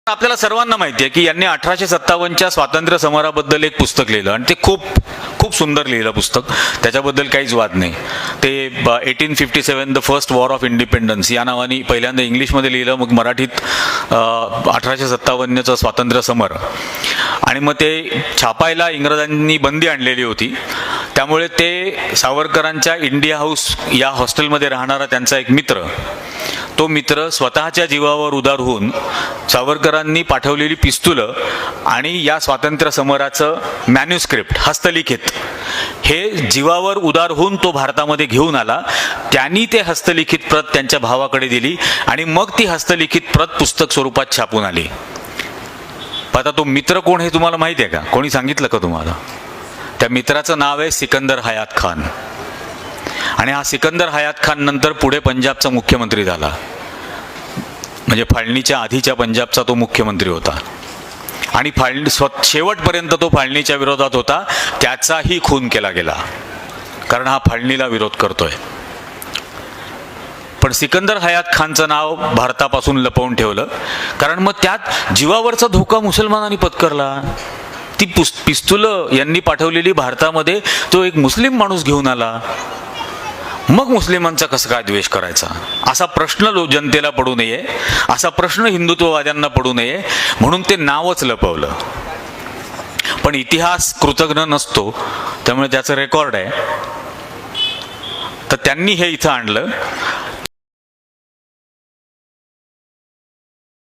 आपल्याला सर्वांना माहिती आहे की यांनी 1857च्या स्वातंत्र्य समराबद्दल एक पुस्तक लिहिलं आणि ते खूप खूप सुंदर लिहिलं पुस्तक, त्याच्याबद्दल काहीच वाद नाही. ते 1857 the first war of independence या नावाने पहिल्यांदा इंग्लिशमध्ये लिहिलं, मग मराठीत 1857चं स्वातंत्र्य समर. आणि मग ते छापायला इंग्रजांनी बंदी आणलेली होती, त्यामुळे ते सावरकरांच्या इंडिया हाऊस या हॉस्टेलमध्ये राहणारा त्यांचा एक मित्र, तो मित्र स्वतःच्या जीवावर उदार होऊन सावरकरांनी पाठवलेली पिस्तुलं आणि या स्वातंत्र्य समराचं मॅन्युस्क्रिप्ट हस्तलिखित हे जीवावर उदार होऊन तो भारतामध्ये घेऊन आला. त्यांनी ते हस्तलिखित प्रत त्यांच्या भावाकडे दिली आणि मग ती हस्तलिखित प्रत पुस्तक स्वरूपात छापून आली. आता तो मित्र कोण हे तुम्हाला माहिती आहे का? कोणी सांगितलं का तुम्हाला? त्या मित्राचं नाव आहे सिकंदर हयात खान. आणि हा सिकंदर हयात खान नंतर पुढे पंजाबचा मुख्यमंत्री झाला, म्हणजे फाळणीच्या आधीच्या पंजाबचा तो मुख्यमंत्री होता. आणि शेवटपर्यंत तो फाळणीच्या विरोधात होता, त्याचाही खून केला गेला, कारण हा फाळणीला विरोध करतोय. पण सिकंदर हयात खानचं नाव भारतापासून लपवून ठेवलं, कारण मग त्यात जीवावरचा धोका मुसलमानांनी पत्करला. ती पिस्तुलं यांनी पाठवलेली भारतामध्ये तो एक मुस्लिम माणूस घेऊन आला, मग मुस्लिमांचा कसं काय द्वेष करायचा असा प्रश्न जनतेला पडू नये, असा प्रश्न हिंदुत्ववाद्यांना पडू नये म्हणून ते नावच लपवलं. पण इतिहास कृतज्ञ नसतो, त्यामुळे त्याचं रेकॉर्ड आहे. तर त्यांनी हे इथं आणलं